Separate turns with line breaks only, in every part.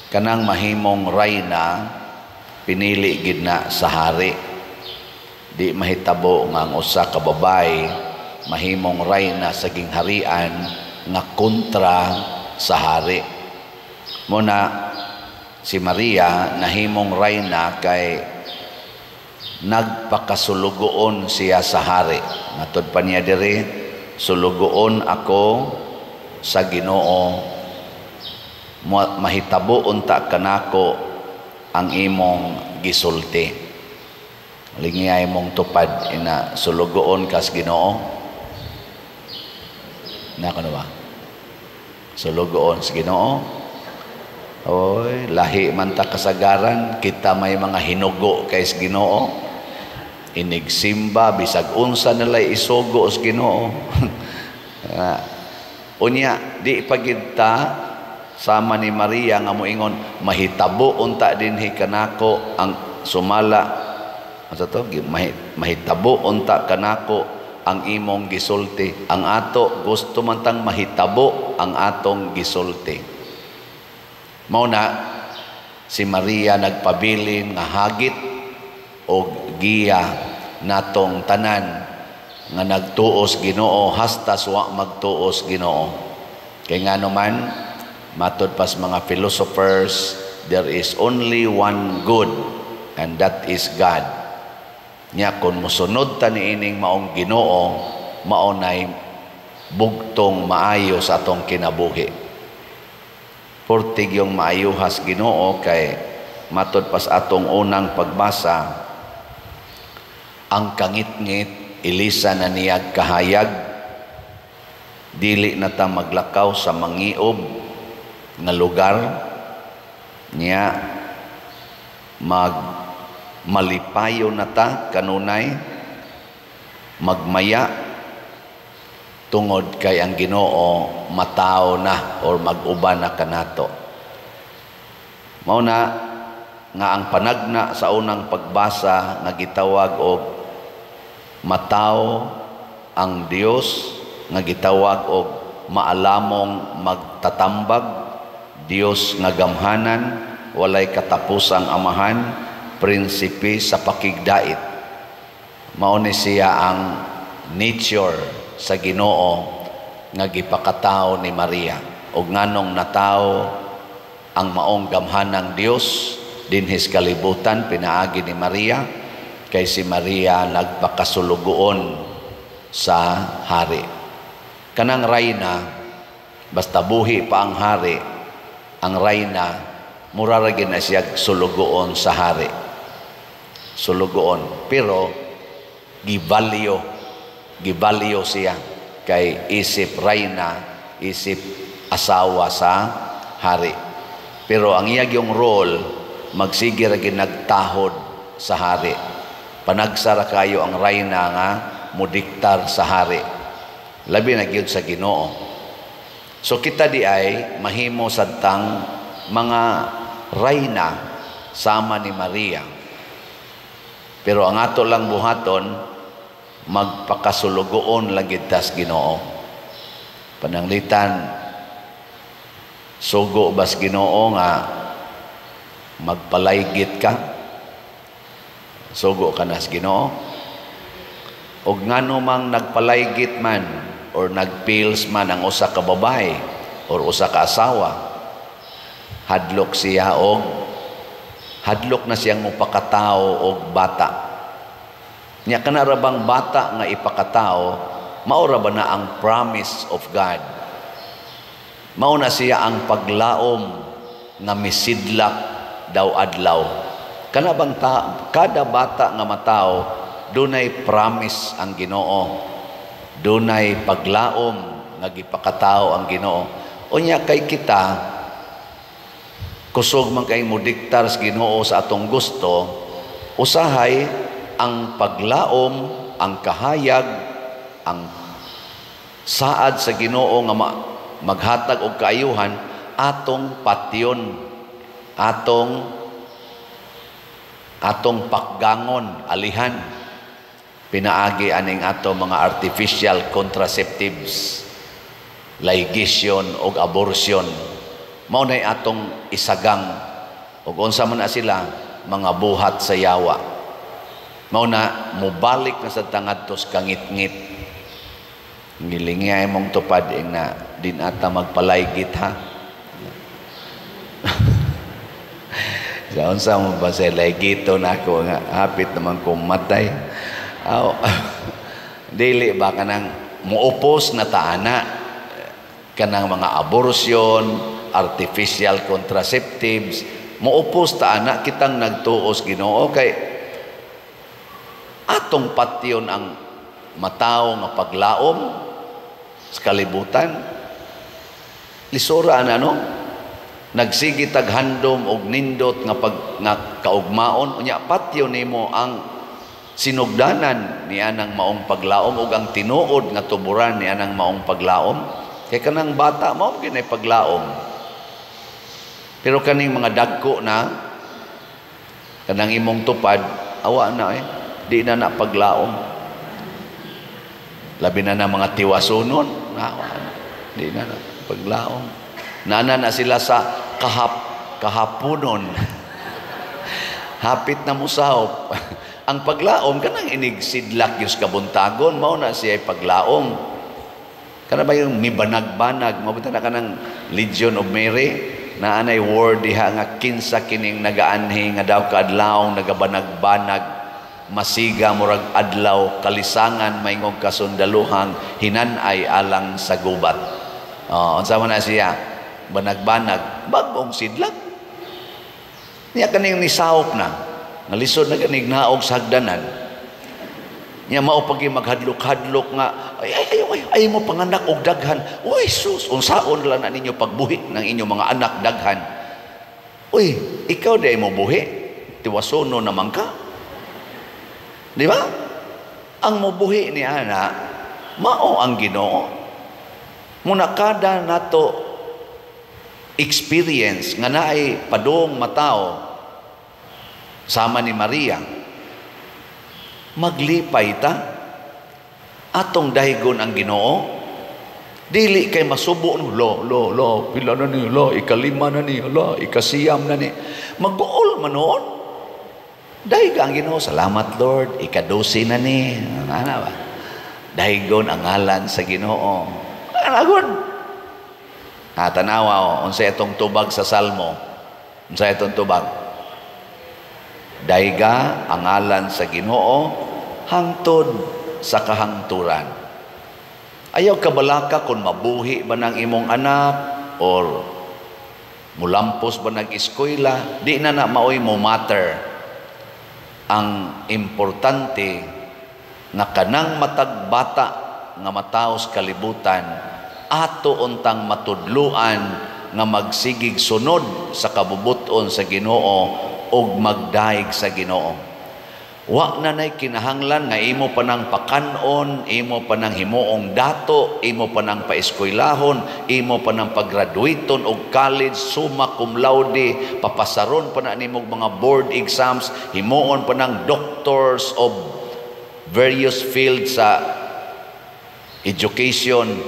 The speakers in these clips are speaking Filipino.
kanang mahimong rayna pinili gid na sa hari. Di mahitabo nga ang usa ka babae mahimong rayna sa gingharian nga kontra sa hari. Muna si Maria nahimong rayna kay nagpakasulugoon siya sa hari. Matod pa niya diri, sulugoon ako sa Ginoo, mahitabo unta kanako ang imong gisulti. Lingiyay mong tupad ina sulugoon kas Ginoo. Nako na ba? Sulugoon sa Ginoo. Oy, lahi man ta kasagaran, kita may mga hinugo kay sa Ginoo. Inigsimba bisag unsa nalay isugo sa Ginoo. Unya di pagita sama ni Maria nga moingon mahitabo unta dinhi kanako ang sumala. Asa to? Mahitabo unta kanako ang imong gisulti. Ang ato gusto man tang mahitabo ang atong gisulti. Mauna si Maria nagpabilin nga hagit o giya natong tanan nga nagtuos Ginoo hasta wa magtuos Ginoo. Kay ngano man matod pas mga philosophers, there is only one good and that is God. Nya kun mosunod ta niining maong Ginoo, mao nay bugtong maayo sa atong kinabuhi. Portig yung maayuhas Ginoo kay matod pas atong unang pagbasa, ang kangit-ngit ilisa na niyag kahayag, dili na ta maglakaw sa mangiob nga lugar niya, malipayo na ta kanunay, magmaya tungod kay ang Ginoo matao na or mag-uban na kanato. Mao na nga ang panagna sa unang pagbasa nga gitawag og matao ang Dios, nga gitawag og maalamong magtatambag, Dios nga gamhanan, walay katapusang amahan, prinsipe sa pakigdait. Mao ni siya ang nature sa Ginoo nga gipakatao ni Maria. Og nganong natao ang maong gamhanang Dios dinhi sa kalibutan pinaagi ni Maria, kay si Maria nagpakasulugoon sa hari. Kanang rayna basta buhi pa ang hari, ang rayna mura ra gyud na siya sulugoon sa hari. Sulugoon pero gibalyo siya kay isip rayna, isip asawa sa hari. Pero ang iyang role magsige ra nagtahod sa hari. Panagsara kayo ang rayna nga mudiktar sa hari. Labi na gyud sa Ginoo. So kita di ay mahimo sadtang mga rayna sama ni Maria. Pero ang ato lang buhaton magpakasulugoon lagi tas Ginoo. Pananglitan sugo bas Ginoo nga magpalaygit ka, sugo ka nas Ginoo. Og ngano mang nagpalaygit man or nagpills man ang usa ka babae or usa ka asawa, hadlok siya og hadlok na siyang mupakatao og bata. Nya kana ra bang bata nga ipakatao, mao ra ba na ang promise of God? Mao na siya ang paglaom nga misidlak daw adlaw. Kana bang kada bata nga matao dunay promise ang Ginoo, dunay paglaom nga gipakatao ang Ginoo. Unya kay kita kusog man kay modiktar sa Ginoo sa atong gusto, usahay ang paglaom, ang kahayag, ang saad sa Ginoo nga maghatag og kaayuhan atong patyon, atong pakgangon, alihan. Pinaagi aning ato mga artificial contraceptives, ligation o abortion. Mao nay atong isagang ug unsa man na sila mga buhat sa yawa. Mao na mubalik na sa tangadtos kangit-ngit. Ngilingay mong tupad na din ata magpalaygit ha. Sa unsa mo ba sa laygito na ako nga hapit naman kong matay. Dili ba kanang muupos na taana kanang mga abortion, artificial contraceptives, muupos taana kitang nagtuos Ginoo kay atong patyon ang mataw nga paglaom sa kalibutan. Lisura na nagsigi taghandom og nindot nga kaugmaon unya patyon nimo ang sinugdanan ni anang maong paglaom ug ang tinuod nga tuburan ni anang maong paglaom. Kaya kanang bata mo, ginay paglaom. Pero kaning mga dagko na, kanang imong tupad, awa na di na paglaom. Labi na mga tiwasunon, awa na, di na paglaom. Nana na sila sa kahaponon. Hapit na musahop. Ang paglaom, kanang inigsidlak yung kabuntagon, mao na siya paglaom. Kana ba yung mibanag-banag, mabuta na ka ng Legion of Mary, na anay word diha nga kinsa kining nagaanhi nga daw kaadlaw nagabanag-banag, masiga murag adlaw, kalisangan maingog kasundaluhang, hinanay alang sa gubat. Unsa man na siya, banag-banag, bagong sidlak. Niya kaning nisawop na, nalisod na kanig naog sa hagdanan. Niya mao pagi maghadlok-hadlok nga ay mo panganak og daghan. Uy sus, unsaon lang na ninyo pagbuhi ng inyong mga anak daghan. Uy, ikaw di mo buhi, tiwasono naman ka. Di ba? Ang mubuhi ni ana mao ang Ginoo. Muna kada nato experience nga naay padong matao sama ni Maria, maglipay ta atong dahigon ang Ginoo. Dili kay masubo lo pila na ni ikalima na ni ikasiyam na ni mag-uol manon dahiga ang Ginoo. Salamat Lord, ikadusi na ni ana ba dahigon ang ngalan sa Ginoo. Anagon tanawa unsa itong tubag sa Salmo, unsa itong tubag, dahiga ang ngalan sa Ginoo hangtod sa kahangturan. Ayaw kabalaka kung mabuhi ba ng imong anak or mulampos ba nag-eskwela, di na maoy mo matter. Ang importante nga kanang matag bata nga mataos kalibutan ato untang matudluan nga magsigig sunod sa kabubuton sa Ginoo ug magdaig sa Ginoo. Wa na nay kinahanglan nga imo pa nang pakanon, imo pa nang himuong dato, imo pa nang paeskwelahon, imo pa nang paggraduaton og college, summa cum laude, papasaron pa na nimog mga board exams, himuon pa nang doctors of various fields sa education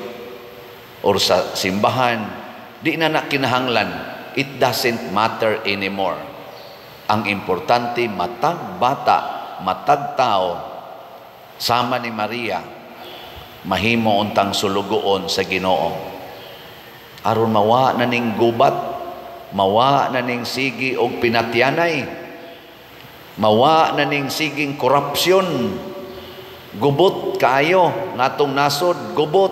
or sa simbahan. Di na kinahanglan. It doesn't matter anymore. Ang importante matag bata, matag tao sama ni Maria mahimo untang sulugoon sa Ginoo aron mawa na ning gubat, mawa na ning sigi og pinatyanay, mawa na ning siging korupsyon. Gubot kaayo ngatong nasod, gubot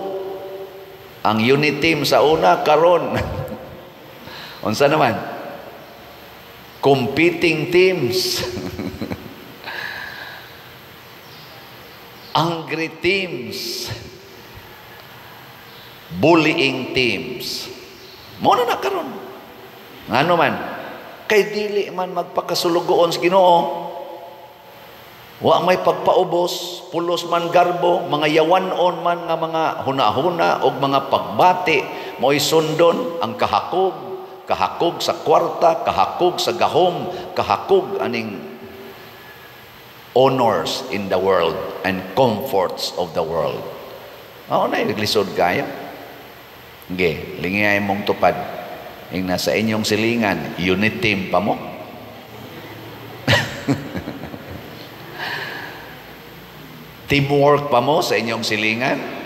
ang unit team sa una karon unsa naman competing teams angry teams, bullying teams. Mo na karon. Ngano man kay dili man magpakasulugoon sa Ginoo. Wa may pagpaubos, pulos man garbo, mga yawanon man nga mga hunahuna og mga pagbati, mo'y sundon ang kahakog sa kwarta, kahakog sa gahom, kahakog aning honors in the world and comforts of the world. Mao na naglisod kayo. Lingay mong tupad. Yung nasa inyong silingan, unit team pa mo. Teamwork pa mo sa inyong silingan.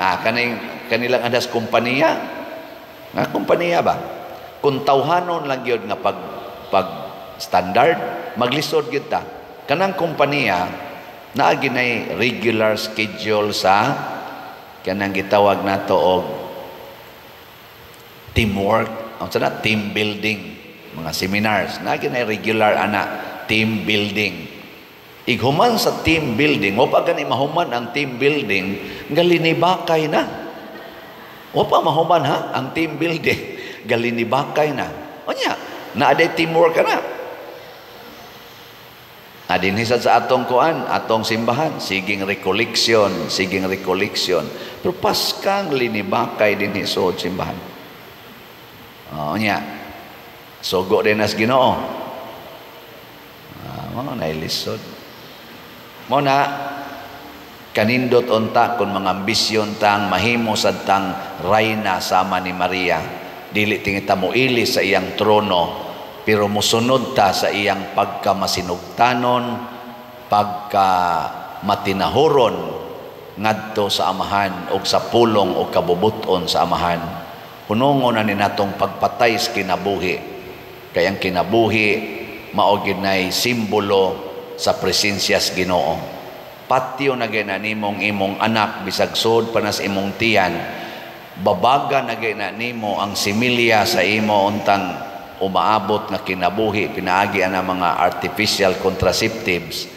Kanilang adas kumpanya. Nga kumpanya ba? Kung tawhanon lang yun nga pag standard, maglisod kita. Kanang kumpanya, naaginay regular schedule sa kanang gitawag na to og teamwork, team building, mga seminars, naaginay regular team building. Ighuman sa team building, o pa gani mahuman ang team building, galinibakay na. O pa mahuman ang team building, galinibakay na. O niya, naaday teamwork ka na. Adinhisad sa atong kuan, atong simbahan, siging recollection. Pero paskang linibakay din hisod simbahan. O niya, sugo din as Ginoo. Mga nailisod. Muna, kanindot unta kung mga ambisyon tang mahimo sad tang rayna sama ni Maria. Dili tingita mo ili sa iyang trono, pero musunod ta sa iyang pagkamasinugtanon, pagkamatinahuron ngadto sa amahan o sa pulong o kabubuton sa amahan. Hunongon na ni natong pagpatay sa kinabuhi. Kayang kinabuhi mao ginay simbolo sa presensya sa Ginoo. Patyo na ginanimong imong anak bisag sud panas imong tiyan. Babaga na ginanimo ang similya sa imo untang umaabot nga kinabuhi pinaagi ana mga artificial contraceptives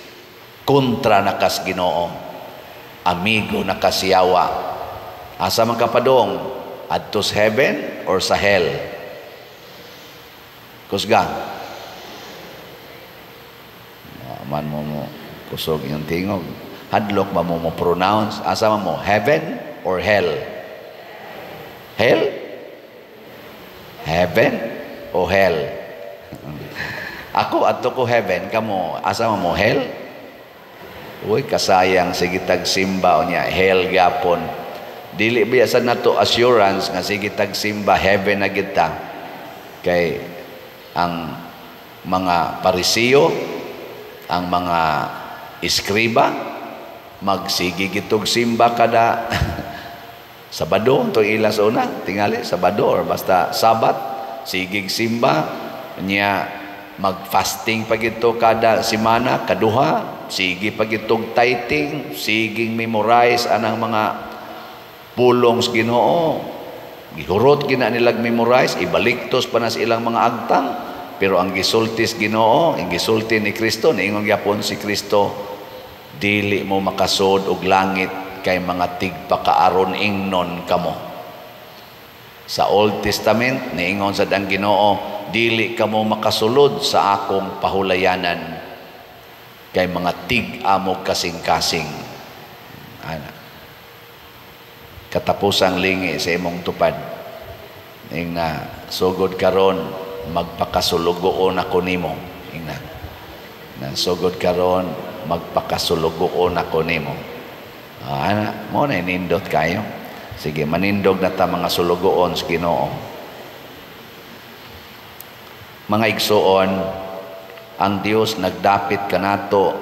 kontra na kas Ginoo. Amigo na kasiyawa. Asa man kapadong adto sa heaven or sa hell? Kusga. Man mo kusog yung tingog. Hadlok ba mo pronounce? Asa mo, heaven or hell? Hell? Heaven o hell? Ako adto ko heaven, kamo asa mo hell? Uy, kasayang sige tag simba o niya hell gapon. Dili biasa nato assurance nga sige tag simba heaven na kita. Kay ang mga Parisiyo, ang mga iskriba magsigi gitog simba kada Sabado to ila sa una tingali Sabado or basta Sabat sigig simba niya mag-fasting pagito kada semana kaduha sige pagitog tithing siging memorize anang mga pulong sa Ginoo gihurot gina nilag memorize ibaliktos pa na sa ilang mga agtang. Pero ang gisultis Ginoo, ang gisulti ni Kristo, niingon gyapon si Kristo, dili mo makasod og langit kay mga tigpakaaron ingnon kamo. Sa Old Testament, niingon sa dang Ginoo, dili kamo makasulod sa akong pahulayanan kay mga tig-amog kasing-kasing. Katapusang lingi sa imong tupad. Ning na sugod karon magpakasulugoon ako nimo. Ingna. Na sugod karon magpakasulugoon ako nimo. Mo na nindot kayo. Sige, manindog na ta mga sulugoon sa Ginoo. Mga igsoon, ang Dios nagdapit kanato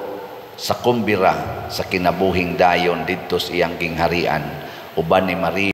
sa kumbira sa kinabuhing dayon didto sa iyang gingharian uban ni Maria